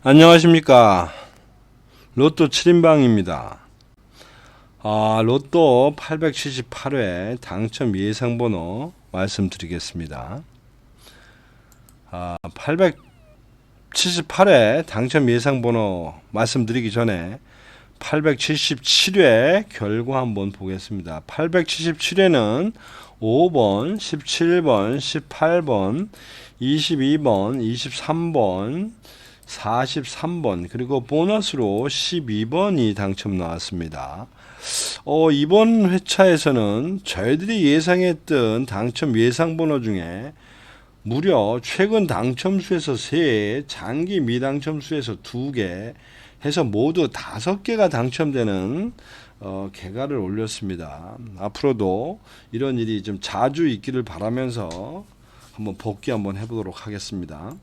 안녕하십니까. 로또 7인방입니다. 로또 878회 당첨 예상번호 말씀드리겠습니다. 878회 당첨 예상번호 말씀드리기 전에 877회 결과 한번 보겠습니다. 877회는 5번, 17번, 18번, 22번, 23번, 43번 그리고 보너스로 12번이 당첨 나왔습니다. 이번 회차에서는 저희들이 예상했던 당첨 예상 번호 중에 무려 최근 당첨수에서 3개, 장기 미당첨수에서 2개 해서 모두 5개가 당첨되는 개가를 올렸습니다. 앞으로도 이런 일이 좀 자주 있기를 바라면서 한번 복귀 한번 해보도록 하겠습니다.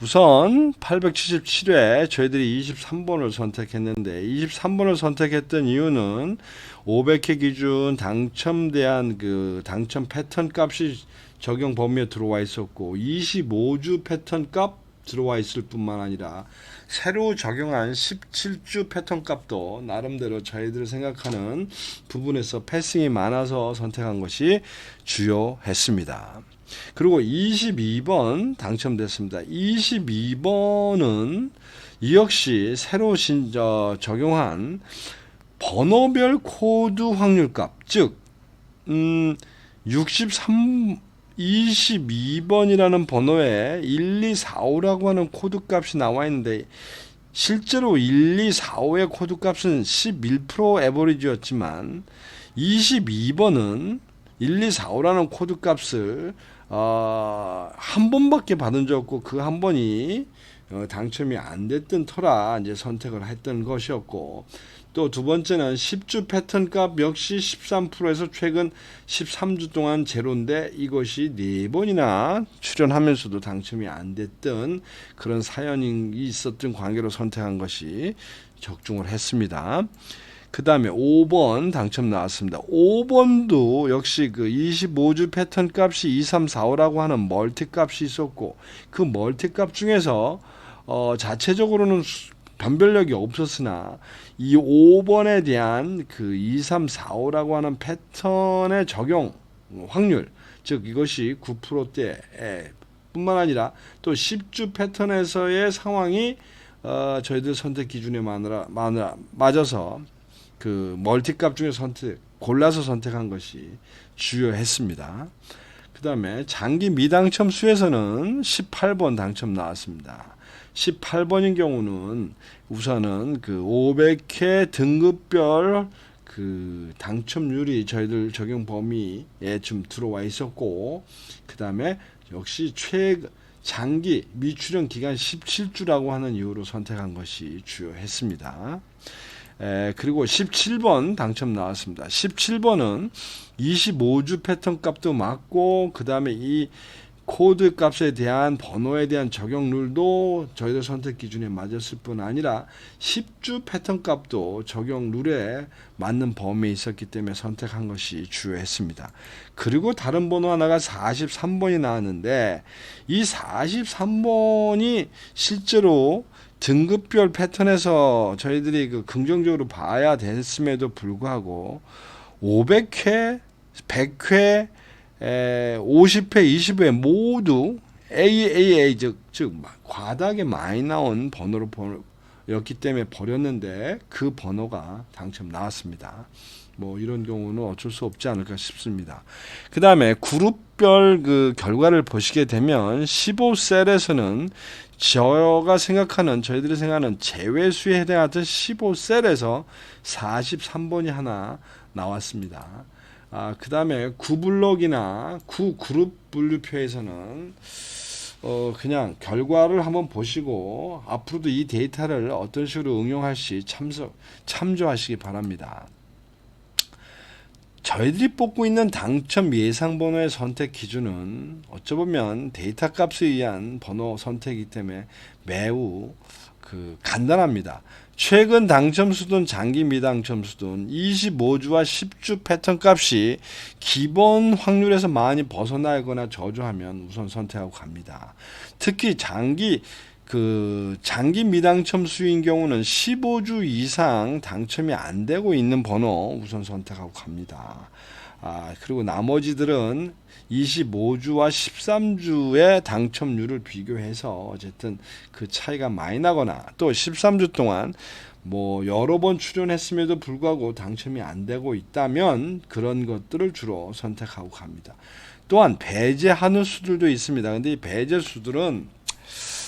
우선 877회 저희들이 23번을 선택했는데 23번을 선택했던 이유는 500회 기준 당첨대한 그 당첨 패턴 값이 적용 범위에 들어와 있었고 25주 패턴 값 들어와 있을 뿐만 아니라 새로 적용한 17주 패턴 값도 나름대로 저희들이 생각하는 부분에서 패싱이 많아서 선택한 것이 주요했습니다. 그리고 22번 당첨됐습니다. 22번은 이 역시 새로 적용한 번호별 코드 확률값, 즉 22번이라는 번호에 1, 2, 4, 5라고 하는 코드값이 나와 있는데 실제로 1, 2, 4, 5의 코드값은 11% 에버리지였지만 22번은 1, 2, 4, 5라는 코드값을 한 번밖에 받은 적 없고 그 한 번이 당첨이 안 됐던 터라 이제 선택을 했던 것이었고 또 두 번째는 10주 패턴 값 역시 13%에서 최근 13주 동안 제로인데 이것이 4번이나 출연하면서도 당첨이 안 됐던 그런 사연이 있었던 관계로 선택한 것이 적중을 했습니다. 그 다음에 5번 당첨 나왔습니다. 5번도 역시 그 25주 패턴 값이 2, 3, 4, 5라고 하는 멀티 값이 있었고 그 멀티 값 중에서 자체적으로는 변별력이 없었으나 이 5번에 대한 그 2, 3, 4, 5라고 하는 패턴의 적용 확률 즉 이것이 9%대 뿐만 아니라 또 10주 패턴에서의 상황이 저희들 선택 기준에 맞아서 그 멀티값 중에 골라서 선택한 것이 주요했습니다. 그 다음에 장기 미당첨 수에서는 18번 당첨 나왔습니다. 18번인 경우는 우선은 그 500회 등급별 그 당첨률이 저희들 적용 범위에 좀 들어와 있었고 그 다음에 역시 장기 미출연 기간 17주라고 하는 이유로 선택한 것이 주요했습니다. 그리고 17번 당첨 나왔습니다. 17번은 25주 패턴 값도 맞고 그 다음에 이 코드 값에 대한 번호에 대한 적용률도 저희들 선택 기준에 맞았을 뿐 아니라 10주 패턴 값도 적용 룰에 맞는 범위에 있었기 때문에 선택한 것이 주요했습니다. 그리고 다른 번호 하나가 43번이 나왔는데 이 43번이 실제로 등급별 패턴에서 저희들이 그 긍정적으로 봐야 됐음에도 불구하고 500회, 100회, 50회, 20회 모두 AAA 즉 과다하게 많이 나온 번호로 였기 때문에 버렸는데 그 번호가 당첨 나왔습니다. 뭐 이런 경우는 어쩔 수 없지 않을까 싶습니다. 그 다음에 그룹별 그 결과를 보시게 되면 15셀에서는 저희들이 생각하는 제외수에 해당하던 15셀에서 43번이 하나 나왔습니다. 그 다음에 9블럭이나 9그룹 분류표에서는 그냥 결과를 한번 보시고 앞으로도 이 데이터를 어떤 식으로 응용할지 참조하시기 바랍니다. 저희들이 뽑고 있는 당첨 예상 번호의 선택 기준은 어쩌보면 데이터 값에 의한 번호 선택이기 때문에 매우 간단합니다. 최근 당첨수든 장기 미당첨수든 25주와 10주 패턴 값이 기본 확률에서 많이 벗어나거나 저조하면 우선 선택하고 갑니다. 특히 장기 그 장기 미당첨 수인 경우는 15주 이상 당첨이 안 되고 있는 번호 우선 선택하고 갑니다. 그리고 나머지들은 25주와 13주의 당첨률을 비교해서 어쨌든 그 차이가 많이 나거나 또 13주 동안 뭐 여러 번 출연했음에도 불구하고 당첨이 안 되고 있다면 그런 것들을 주로 선택하고 갑니다. 또한 배제하는 수들도 있습니다. 근데 이 배제수들은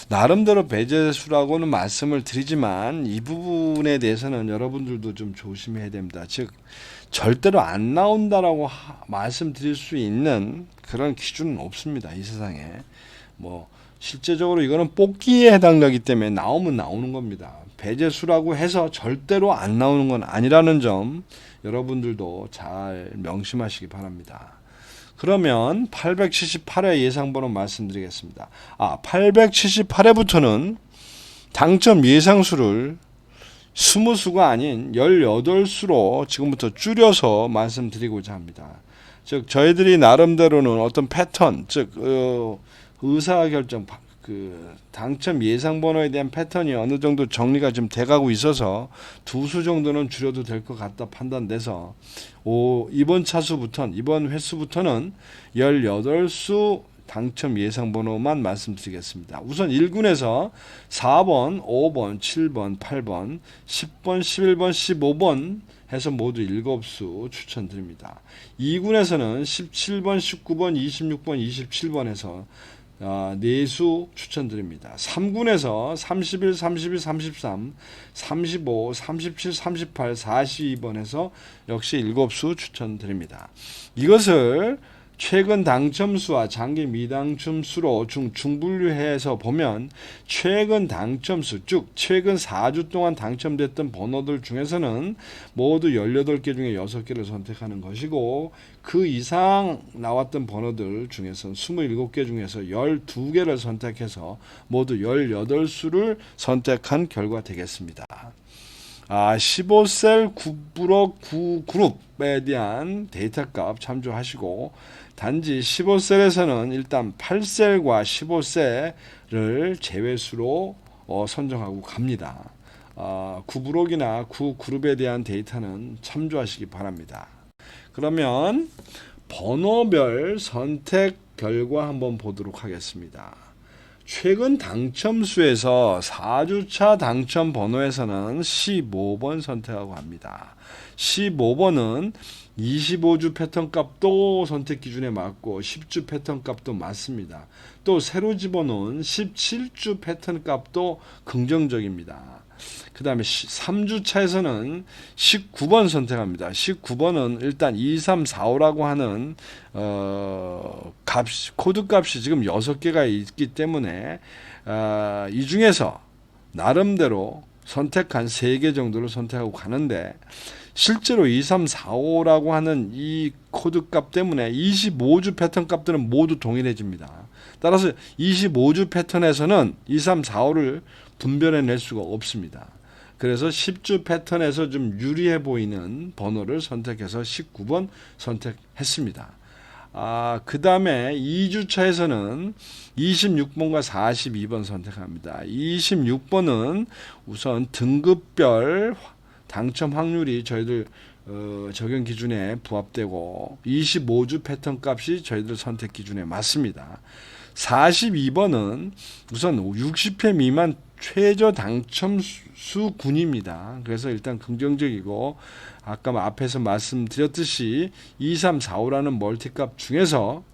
나름대로 배제수라고는 말씀을 드리지만 이 부분에 대해서는 여러분들도 좀 조심해야 됩니다. 즉 절대로 안 나온다라고 말씀드릴 수 있는 그런 기준은 없습니다. 이 세상에. 뭐 실제적으로 이거는 뽑기에 해당되기 때문에 나오면 나오는 겁니다. 배제수라고 해서 절대로 안 나오는 건 아니라는 점 여러분들도 잘 명심하시기 바랍니다. 그러면 878회 예상번호 말씀드리겠습니다. 878회부터는 당첨 예상수를 20수가 아닌 18수로 지금부터 줄여서 말씀드리고자 합니다. 즉 저희들이 나름대로는 어떤 패턴, 즉 의사결정, 그 당첨 예상번호에 대한 패턴이 어느 정도 정리가 좀 돼가고 있어서 2수 정도는 줄여도 될 것 같다 판단돼서 이번 차수부터는 이번 횟수부터는 18수 당첨 예상번호만 말씀드리겠습니다. 우선 1군에서 4번, 5번, 7번, 8번, 10번, 11번, 15번 해서 모두 7수 추천드립니다. 2군에서는 17번, 19번, 26번, 27번에서 4수 추천드립니다. 3군에서 31, 32, 33, 35, 37, 38, 42번에서 역시 7수 추천드립니다. 이것을 최근 당첨수와 장기 미당첨 수로 중분류해서 보면 최근 당첨수, 즉 최근 4주 동안 당첨됐던 번호들 중에서는 모두 18개 중에 6개를 선택하는 것이고 그 이상 나왔던 번호들 중에서는 27개 중에서 12개를 선택해서 모두 18수를 선택한 결과 되겠습니다. 15셀 9브록 9그룹에 대한 데이터값 참조하시고 단지 15셀에서는 일단 8셀과 15셀을 제외수로 선정하고 갑니다. 9브록이나 9그룹에 대한 데이터는 참조하시기 바랍니다. 그러면 번호별 선택 결과 한번 보도록 하겠습니다. 최근 당첨수에서 4주차 당첨 번호에서는 15번 선택하고 합니다. 15번은 25주 패턴 값도 선택 기준에 맞고 10주 패턴 값도 맞습니다. 또 새로 집어넣은 17주 패턴 값도 긍정적입니다. 그 다음에 3주차에서는 19번 선택합니다. 19번은 일단 2, 3, 4, 5라고 하는 코드 값이 지금 6개가 있기 때문에 이 중에서 나름대로 선택한 3개 정도를 선택하고 가는데 실제로 2, 3, 4, 5라고 하는 이 코드 값 때문에 25주 패턴 값들은 모두 동일해집니다. 따라서 25주 패턴에서는 2, 3, 4, 5를 분별해낼 수가 없습니다. 그래서 10주 패턴에서 좀 유리해 보이는 번호를 선택해서 19번 선택했습니다. 그 다음에 2주차에서는 26번과 42번 선택합니다. 26번은 우선 등급별 당첨 확률이 저희들 적용 기준에 부합되고 25주 패턴 값이 저희들 선택 기준에 맞습니다. 42번은 우선 60회 미만 최저 당첨 수군입니다. 그래서 일단 긍정적이고 아까 앞에서 말씀드렸듯이 2, 3, 4, 5라는 멀티값 중에서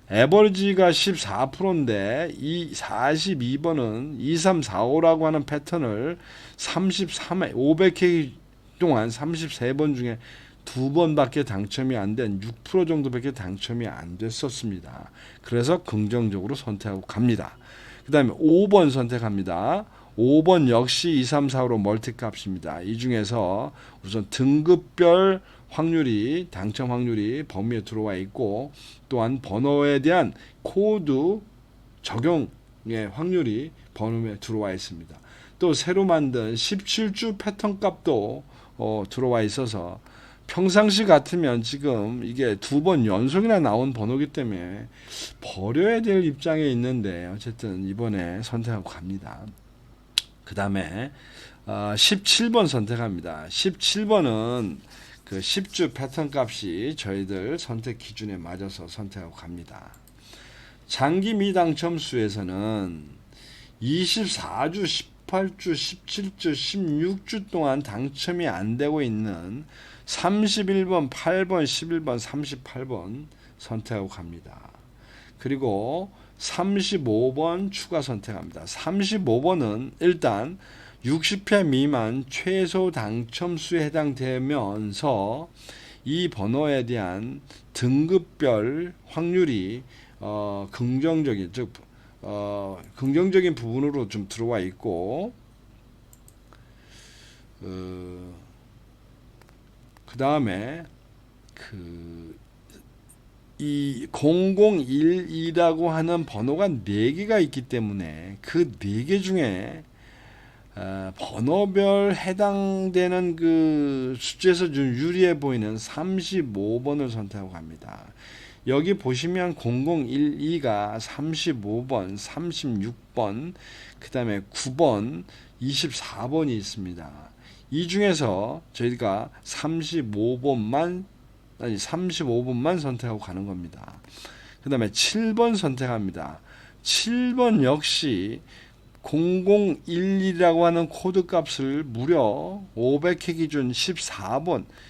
에버리지가 14%인데 이 42번은 2, 3, 4, 5라고 하는 패턴을 33회 500회 동안 33번 중에 2번밖에 당첨이 안 된 6% 정도밖에 당첨이 안 됐었습니다. 그래서 긍정적으로 선택하고 갑니다. 그 다음에 5번 선택합니다. 5번 역시 2, 3, 4로 멀티값입니다. 이 중에서 우선 등급별 확률이 당첨 확률이 범위에 들어와 있고 또한 번호에 대한 코드 적용의 확률이 번호에 들어와 있습니다. 또 새로 만든 17주 패턴 값도 들어와 있어서 평상시 같으면 지금 이게 2번 연속이나 나온 번호기 때문에 버려야 될 입장에 있는데 어쨌든 이번에 선택하고 갑니다. 그 다음에 17번 선택합니다. 17번은 그 10주 패턴 값이 저희들 선택 기준에 맞아서 선택하고 갑니다. 장기 미당첨 수에서는 24주, 18주, 17주, 16주 동안 당첨이 안 되고 있는 31번, 8번, 11번, 38번 선택하고 갑니다. 그리고 35번 추가 선택합니다. 35번은 일단 60회 미만 최소 당첨수에 해당되면서 이 번호에 대한 등급별 확률이 긍정적인, 즉 긍정적인 부분으로 좀 들어와 있고, 그 다음에 이 0012라고 하는 번호가 4개가 있기 때문에 그 4개 중에 번호별 해당되는 그 숫자에서 좀 유리해 보이는 35번을 선택하고 갑니다. 여기 보시면 0012가 35번, 36번, 그 다음에 9번, 24번이 있습니다. 이 중에서 저희가 35번만 선택하고 가는 겁니다. 그 다음에 7번 선택합니다. 7번 역시 0012라고 하는 코드 값을 무려 500회 기준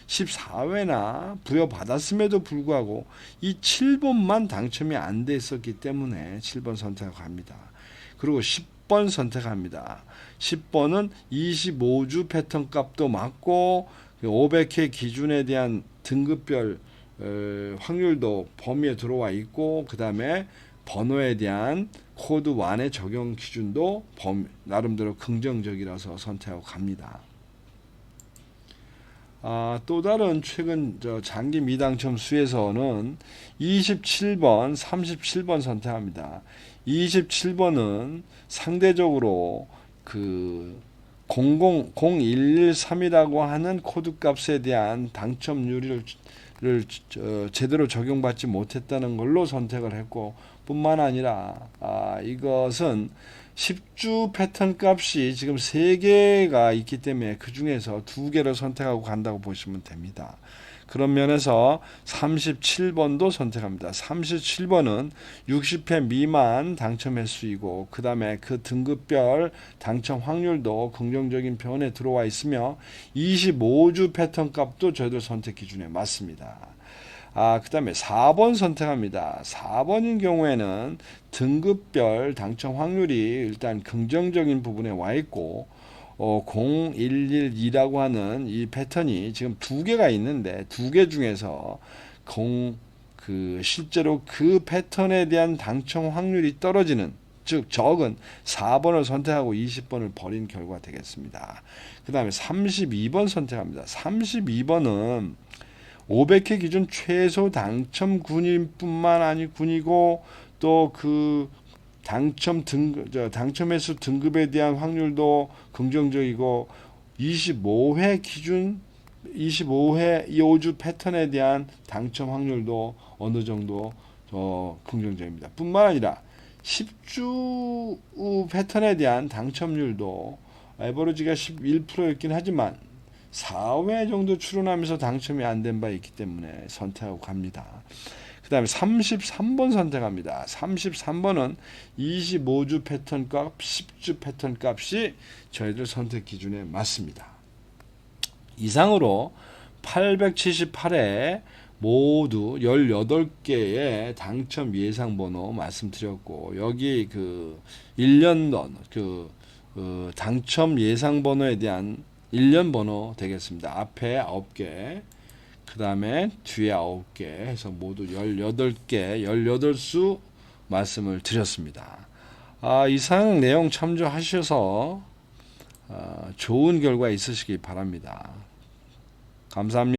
14회나 부여받았음에도 불구하고 이 7번만 당첨이 안 돼 있었기 때문에 7번 선택합니다. 그리고 10번 선택합니다. 10번은 25주 패턴 값도 맞고 500회 기준에 대한 등급별 확률도 범위에 들어와 있고, 그 다음에 번호에 대한 코드 1의 적용 기준도 나름대로 긍정적이라서 선택하고 갑니다. 또 다른 최근 장기 미당첨 수에서는 27번, 37번 선택합니다. 27번은 상대적으로 그 0113이라고 하는 코드 값에 대한 당첨률을 제대로 적용받지 못했다는 걸로 선택을 했고, 뿐만 아니라 이것은 10주 패턴 값이 지금 3개가 있기 때문에 그 중에서 2개를 선택하고 간다고 보시면 됩니다. 그런 면에서 37번도 선택합니다. 37번은 60회 미만 당첨 횟수이고, 그 다음에 그 등급별 당첨 확률도 긍정적인 편에 들어와 있으며 25주 패턴 값도 저희들 선택 기준에 맞습니다. 그 다음에 4번 선택합니다. 4번인 경우에는 등급별 당첨 확률이 일단 긍정적인 부분에 와 있고, 0112라고 하는 이 패턴이 지금 2개가 있는데 2개 중에서 실제로 그 패턴에 대한 당첨 확률이 떨어지는, 즉 적은 4번을 선택하고 20번을 버린 결과 되겠습니다. 그 다음에 32번 선택합니다. 32번은 500회 기준 최소 당첨 군인뿐만 아니고 또 그 당첨 횟수 등급에 대한 확률도 긍정적이고 25회 기준 25회 5주 패턴에 대한 당첨 확률도 어느 정도 긍정적입니다. 뿐만 아니라 10주 패턴에 대한 당첨률도 에버리지가 11%였긴 하지만 4회 정도 출원하면서 당첨이 안 된 바 있기 때문에 선택하고 갑니다. 그 다음에 33번 선택합니다. 33번은 25주 패턴 값, 10주 패턴 값이 저희들 선택 기준에 맞습니다. 이상으로 878회 모두 18개의 당첨 예상 번호 말씀드렸고, 여기 그 1년 당첨 예상 번호에 대한 1년 번호 되겠습니다. 앞에 9개, 그 다음에 뒤에 9개 해서 모두 18개, 18수 말씀을 드렸습니다. 이상 내용 참조하셔서 좋은 결과 있으시기 바랍니다. 감사합니다.